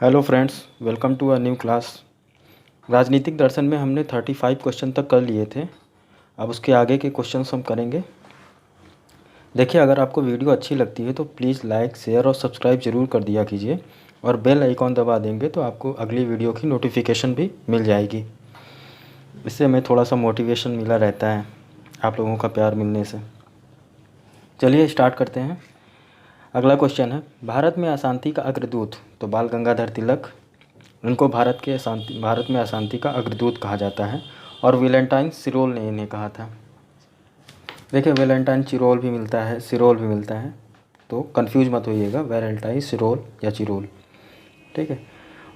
Hello friends, welcome to a new class. राजनीतिक दर्शन में हमने 35 क्वेश्चन तक कर लिए थे। अब उसके आगे के क्वेश्चंस हम करेंगे। देखिए, अगर आपको वीडियो अच्छी लगती है तो प्लीज़ लाइक, शेयर और सब्सक्राइब ज़रूर कर दिया कीजिए और बेल आइकॉन दबा देंगे तो आपको अगली वीडियो की नोटिफिकेशन भी मिल जाएगी। इससे हमें थोड़ा सा मोटिवेशन मिला रहता है आप लोगों का प्यार मिलने से। चलिए स्टार्ट करते हैं। अगला क्वेश्चन है, भारत में अशांति का अग्रदूत तो बाल गंगाधर तिलक। उनको भारत में अशांति का अग्रदूत कहा जाता है और वैलेंटाइन सिरोल ने इन्हें कहा था। देखिए, वैलेंटाइन चिरोल भी मिलता है, सिरोल भी मिलता है, तो कंफ्यूज मत होइएगा, वैलेंटाइन सिरोल या चिरोल। ठीक है।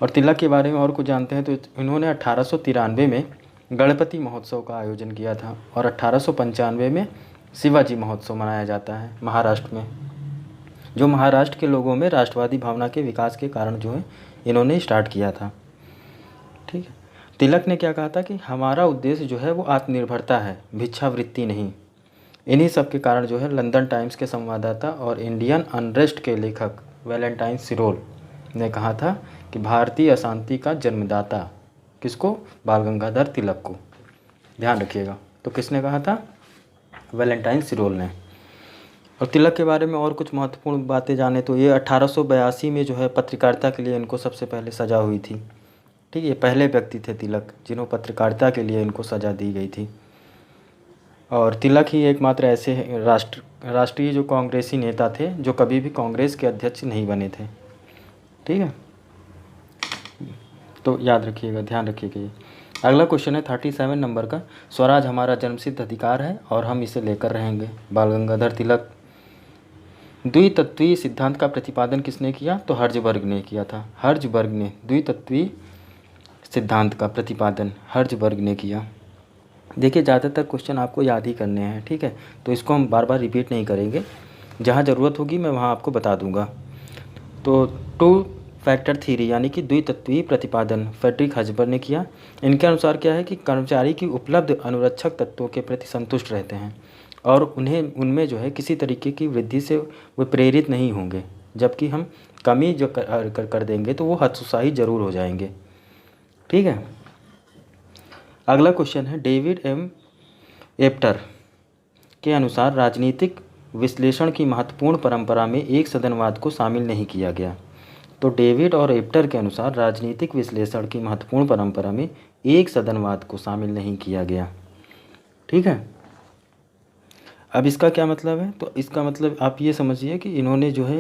और तिलक के बारे में और कुछ जानते हैं तो इन्होंने 1893 में गणपति महोत्सव का आयोजन किया था और 1895 में शिवाजी महोत्सव मनाया जाता है महाराष्ट्र में, जो महाराष्ट्र के लोगों में राष्ट्रवादी भावना के विकास के कारण जो है इन्होंने स्टार्ट किया था। ठीक है। तिलक ने क्या कहा था कि हमारा उद्देश्य जो है वो आत्मनिर्भरता है, भिक्षावृत्ति नहीं। इन्हीं सब के कारण जो है लंदन टाइम्स के संवाददाता और इंडियन अनरेस्ट के लेखक वैलेंटाइन सिरोल ने कहा था कि भारतीय अशांति का जन्मदाता किसको? बाल गंगाधर तिलक को। ध्यान रखिएगा। तो किसने कहा था? वैलेंटाइन सिरोल ने। और तिलक के बारे में और कुछ महत्वपूर्ण बातें जाने तो ये 1882 में जो है पत्रकारिता के लिए इनको सबसे पहले सज़ा हुई थी। ठीक है, ये पहले व्यक्ति थे तिलक जिन्हों पत्रकारिता के लिए इनको सज़ा दी गई थी। और तिलक ही एकमात्र ऐसे राष्ट्रीय जो कांग्रेसी नेता थे जो कभी भी कांग्रेस के अध्यक्ष नहीं बने थे। ठीक है, तो याद रखिएगा, ध्यान रखिएगा ये। अगला क्वेश्चन है 37 नंबर का, स्वराज हमारा जन्मसिद्ध अधिकार है और हम इसे लेकर रहेंगे। बाल गंगाधर तिलक। द्वितत्वीय सिद्धांत का प्रतिपादन किसने किया? तो हर्जबर्ग ने किया था। हर्जबर्ग ने द्वितत्वीय सिद्धांत का प्रतिपादन हर्जबर्ग ने किया। देखिए, ज़्यादातर क्वेश्चन आपको याद ही करने हैं। ठीक है, तो इसको हम बार बार रिपीट नहीं करेंगे, जहाँ ज़रूरत होगी मैं वहाँ आपको बता दूंगा। तो टू फैक्टर थ्योरी यानी कि द्वितत्वीय प्रतिपादन फ्रेडरिक हर्जबर्ग ने किया। इनके अनुसार क्या है कि कर्मचारी की उपलब्ध अनुरक्षक तत्वों के प्रति संतुष्ट रहते हैं और उन्हें उनमें जो है किसी तरीके की वृद्धि से वे प्रेरित नहीं होंगे, जबकि हम कमी जो कर देंगे तो वो हतोत्साही जरूर हो जाएंगे। ठीक है। अगला क्वेश्चन है, डेविड एम एप्टर के अनुसार राजनीतिक विश्लेषण की महत्वपूर्ण परंपरा में एक सदनवाद को शामिल नहीं किया गया। तो डेविड और एप्टर के अनुसार राजनीतिक विश्लेषण की महत्वपूर्ण परंपरा में एक सदनवाद को शामिल नहीं किया गया। ठीक है। अब इसका क्या मतलब है? तो इसका मतलब आप ये समझिए कि इन्होंने जो है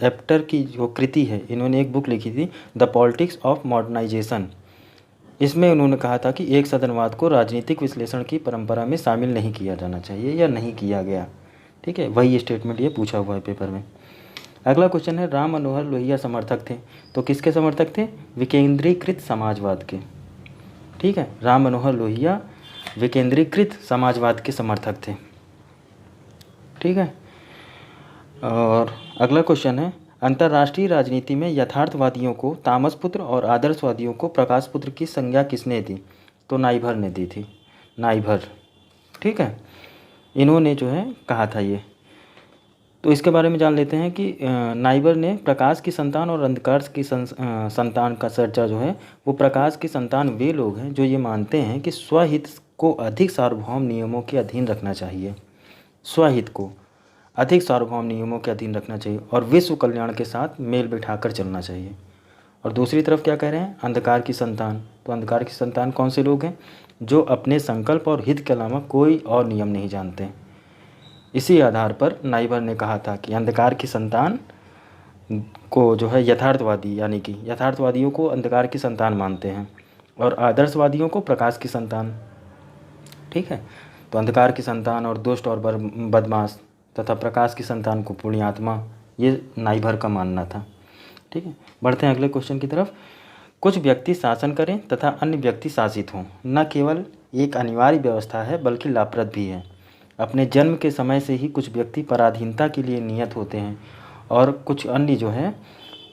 एप्टर की जो कृति है, इन्होंने एक बुक लिखी थी द पॉलिटिक्स ऑफ मॉडर्नाइजेशन। इसमें उन्होंने कहा था कि एक सदनवाद को राजनीतिक विश्लेषण की परंपरा में शामिल नहीं किया जाना चाहिए या नहीं किया गया। ठीक है, वही स्टेटमेंट ये पूछा हुआ है पेपर में। अगला क्वेश्चन है, राम मनोहर लोहिया समर्थक थे। तो किसके समर्थक थे? विकेंद्रीकृत समाजवाद के। ठीक है, राम मनोहर लोहिया विकेंद्रीकृत समाजवाद के समर्थक थे। ठीक है। और अगला क्वेश्चन है, अंतर्राष्ट्रीय राजनीति में यथार्थवादियों को तामस पुत्र और आदर्शवादियों को प्रकाश पुत्र की संज्ञा किसने दी? तो नाइभर ने दी थी। नाइभर। ठीक है, इन्होंने जो है कहा था ये। तो इसके बारे में जान लेते हैं कि नाइबर ने प्रकाश की संतान और अंधकार की संतान का चर्चा जो है वो प्रकाश की संतान वे लोग हैं जो ये मानते हैं कि स्वहित को अधिक सार्वभौम नियमों के अधीन रखना चाहिए। स्वहित को अधिक सार्वभौम नियमों के अधीन रखना चाहिए और विश्व कल्याण के साथ मेल बिठाकर चलना चाहिए। और दूसरी तरफ क्या कह रहे हैं? अंधकार की संतान। तो अंधकार की संतान कौन से लोग हैं? जो अपने संकल्प और हित के अलावा कोई और नियम नहीं जानते। इसी आधार पर नाइबर ने कहा था कि अंधकार की संतान को जो है यथार्थवादी यानी कि यथार्थवादियों को अंधकार की संतान मानते हैं और आदर्शवादियों को प्रकाश की संतान। ठीक है, तो अंधकार की संतान और दुष्ट और बदमाश तथा प्रकाश की संतान को पुण्यात्मा, ये नाइबर का मानना था। ठीक है, बढ़ते हैं अगले क्वेश्चन की तरफ। कुछ व्यक्ति शासन करें तथा अन्य व्यक्ति शासित हों न केवल एक अनिवार्य व्यवस्था है बल्कि लाभप्रद भी है। अपने जन्म के समय से ही कुछ व्यक्ति पराधीनता के लिए नियत होते हैं और कुछ अन्य जो है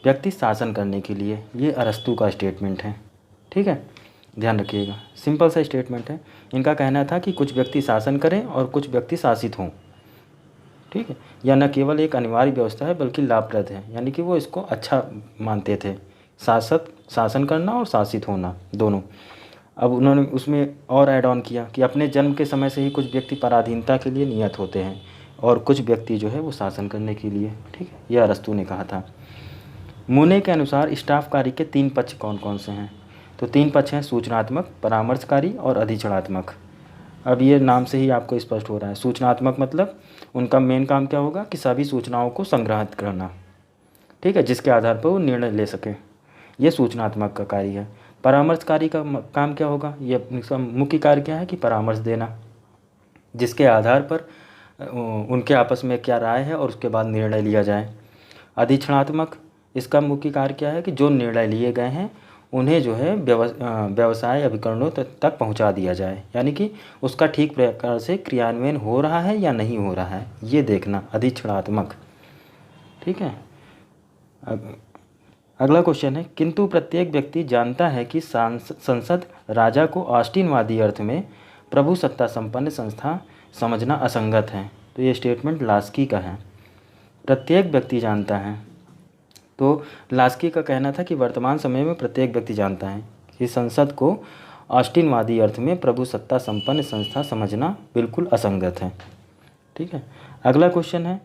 व्यक्ति शासन करने के लिए। ये अरस्तू का स्टेटमेंट है। ठीक है, ध्यान रखिएगा, सिंपल सा स्टेटमेंट है। इनका कहना था कि कुछ व्यक्ति शासन करें और कुछ व्यक्ति शासित हों। ठीक है, या न केवल एक अनिवार्य व्यवस्था है बल्कि लाभप्रद है, यानी कि वो इसको अच्छा मानते थे शासन करना और शासित होना दोनों। अब उन्होंने उसमें और ऐड ऑन किया कि अपने जन्म के समय से ही कुछ व्यक्ति पराधीनता के लिए नियत होते हैं और कुछ व्यक्ति जो है वो शासन करने के लिए। ठीक है, यह अरस्तू ने कहा था। मुने के अनुसार स्टाफ कार्य के 3 पक्ष कौन कौन से हैं? तो 3 पक्ष हैं, सूचनात्मक, परामर्शकारी और अधिक्षणात्मक। अब ये नाम से ही आपको स्पष्ट हो रहा है। सूचनात्मक मतलब उनका मेन काम क्या होगा कि सभी सूचनाओं को संग्रहित करना, ठीक है, जिसके आधार पर वो निर्णय ले सके, ये सूचनात्मक का कार्य है। परामर्शकारी का काम क्या होगा? ये इसका मुख्य कार्य क्या है कि परामर्श देना, जिसके आधार पर उनके आपस में क्या राय है और उसके बाद निर्णय लिया जाए। अधिक्षणात्मक, इसका मुख्य कार्य क्या है कि जो निर्णय लिए गए हैं उन्हें जो है व्यवसाय अभिकरणों तक पहुंचा दिया जाए, यानी कि उसका ठीक प्रकार से क्रियान्वयन हो रहा है या नहीं हो रहा है, ये देखना अधिक्षणात्मक। ठीक है, अगला क्वेश्चन है, किंतु प्रत्येक व्यक्ति जानता है कि संसद राजा को ऑस्टिनवादी अर्थ में प्रभु सत्ता संपन्न संस्था समझना असंगत है। तो ये स्टेटमेंट लास्की का है। प्रत्येक व्यक्ति जानता है, तो लास्की का कहना था कि वर्तमान समय में प्रत्येक व्यक्ति जानता है कि संसद को ऑस्टिनवादी अर्थ में प्रभु सत्ता संपन्न संस्था समझना बिल्कुल असंगत है। ठीक है, अगला क्वेश्चन है,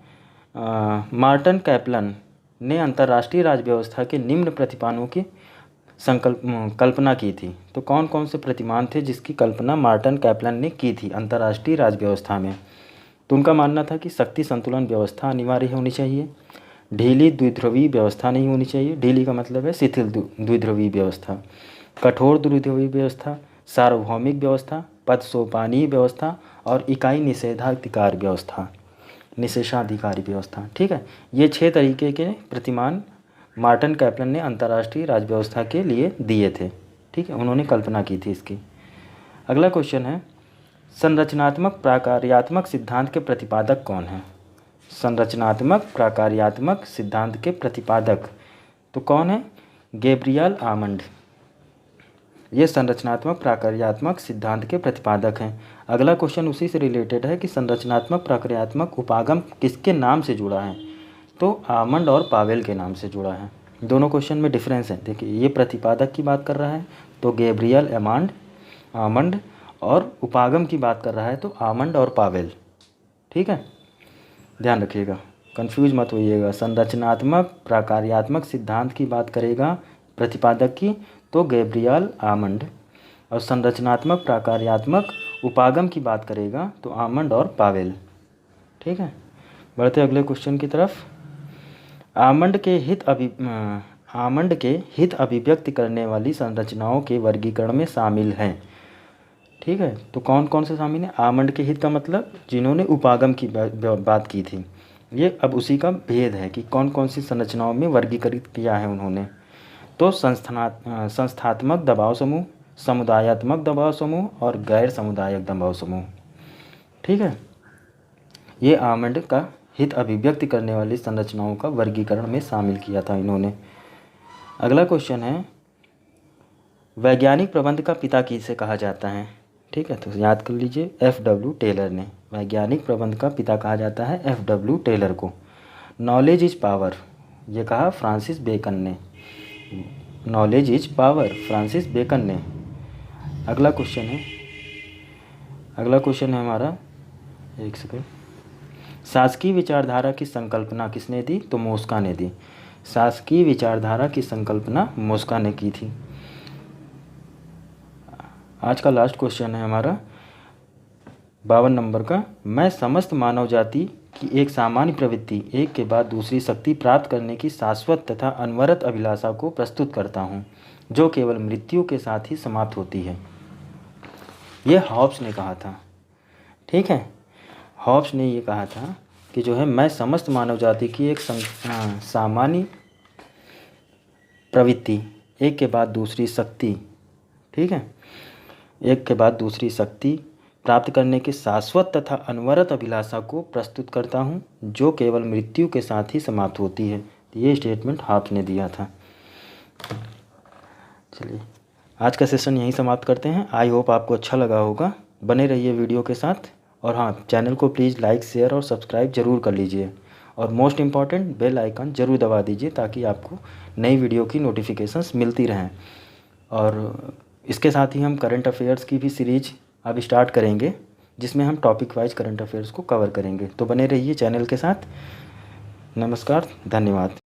मार्टन कैपलन ने अंतर्राष्ट्रीय राज्य व्यवस्था के निम्न प्रतिमानों की कल्पना की थी। तो कौन कौन से प्रतिमान थे जिसकी कल्पना मार्टन कैपलन ने की थी अंतर्राष्ट्रीय राज्य व्यवस्था में? तो उनका मानना था कि शक्ति संतुलन व्यवस्था अनिवार्य होनी चाहिए, ढीली द्विध्रुवीय व्यवस्था नहीं होनी चाहिए, ढीली का मतलब है शिथिल द्विध्रुवीय व्यवस्था, कठोर द्विध्रुवीय व्यवस्था, सार्वभौमिक व्यवस्था, पद सोपानीय व्यवस्था और इकाई निषेधाधिकार व्यवस्था। ठीक है, ये 6 तरीके के प्रतिमान मार्टन कैपलन ने अंतर्राष्ट्रीय राज्य व्यवस्था के लिए दिए थे। ठीक है, उन्होंने कल्पना की थी इसकी। अगला क्वेश्चन है, संरचनात्मक प्राकार्यात्मक सिद्धांत के प्रतिपादक कौन है? संरचनात्मक प्राकार्यात्मक सिद्धांत के प्रतिपादक तो कौन है? गैब्रियल आमंड, ये संरचनात्मक प्राकार्यात्मक सिद्धांत के प्रतिपादक हैं। अगला क्वेश्चन उसी से रिलेटेड है कि संरचनात्मक प्राकार्यात्मक उपागम किसके नाम से जुड़ा है? तो आमंड और पावेल के नाम से जुड़ा है। दोनों क्वेश्चन में डिफरेंस है। देखिए, ये प्रतिपादक की बात कर रहा है तो गैब्रियल आमंड, और उपागम की बात कर रहा है तो आमंड और पावेल। ठीक है, ध्यान रखिएगा, कंफ्यूज मत होइएगा। संरचनात्मक प्राकार्यात्मक सिद्धांत की बात करेगा प्रतिपादक की तो गैब्रियल आमंड, और संरचनात्मक प्राकार्यात्मक उपागम की बात करेगा तो आमंड और पावेल। ठीक है, बढ़ते अगले क्वेश्चन की तरफ। आमंड के हित अभिव्यक्त करने वाली संरचनाओं के वर्गीकरण में शामिल हैं। ठीक है, तो कौन कौन से शामिल हैं? आमंड के हित का मतलब जिन्होंने उपागम की बात की थी। ये अब उसी का भेद है कि कौन कौन सी संरचनाओं में वर्गीकृत किया है उन्होंने। तो संस्थात्मक दबाव समूह, समुदायात्मक दबाव समूह और गैर समुदायक दबाव समूह। ठीक है, ये आमंड का हित अभिव्यक्त करने वाली संरचनाओं का वर्गीकरण में शामिल किया था इन्होंने। अगला क्वेश्चन है, वैज्ञानिक प्रबंध का पिता किसे कहा जाता है? ठीक है, तो याद कर लीजिए, FW टेलर ने वैज्ञानिक प्रबंध का पिता कहा जाता है FW टेलर को। नॉलेज इज पावर, ये कहा फ्रांसिस बेकन ने। Knowledge is power, Francis Bacon ने। अगला क्वेश्चन है हमारा, एक सेकंड, शासकीय विचारधारा की संकल्पना किसने दी? तो मोस्का ने दी। शासकीय विचारधारा की संकल्पना मोस्का ने की थी। आज का लास्ट क्वेश्चन है हमारा 52 नंबर का, मैं समस्त मानव जाति की एक सामान्य प्रवृत्ति, एक के बाद दूसरी शक्ति प्राप्त करने की शाश्वत तथा अनवरत अभिलाषा को प्रस्तुत करता हूँ, जो केवल मृत्यु के साथ ही समाप्त होती है। ये हॉब्स ने कहा था। ठीक है, हॉब्स ने ये कहा था कि जो है मैं समस्त मानव जाति की एक सामान्य प्रवृत्ति, एक के बाद दूसरी शक्ति, ठीक है, एक के बाद दूसरी शक्ति प्राप्त करने की शाश्वत तथा अनवरत अभिलाषा को प्रस्तुत करता हूँ, जो केवल मृत्यु के साथ ही समाप्त होती है। ये स्टेटमेंट हॉब्स ने दिया था। चलिए, आज का सेशन यहीं समाप्त करते हैं। आई होप आपको अच्छा लगा होगा। बने रहिए वीडियो के साथ, और हाँ, चैनल को प्लीज़ लाइक, शेयर और सब्सक्राइब ज़रूर कर लीजिए। और मोस्ट इम्पॉर्टेंट बेल आइकन ज़रूर दबा दीजिए ताकि आपको नई वीडियो की नोटिफिकेशंस मिलती रहें। और इसके साथ ही हम करंट अफेयर्स की भी सीरीज अब स्टार्ट करेंगे जिसमें हम टॉपिक वाइज करंट अफेयर्स को कवर करेंगे। तो बने रहिए चैनल के साथ। नमस्कार, धन्यवाद।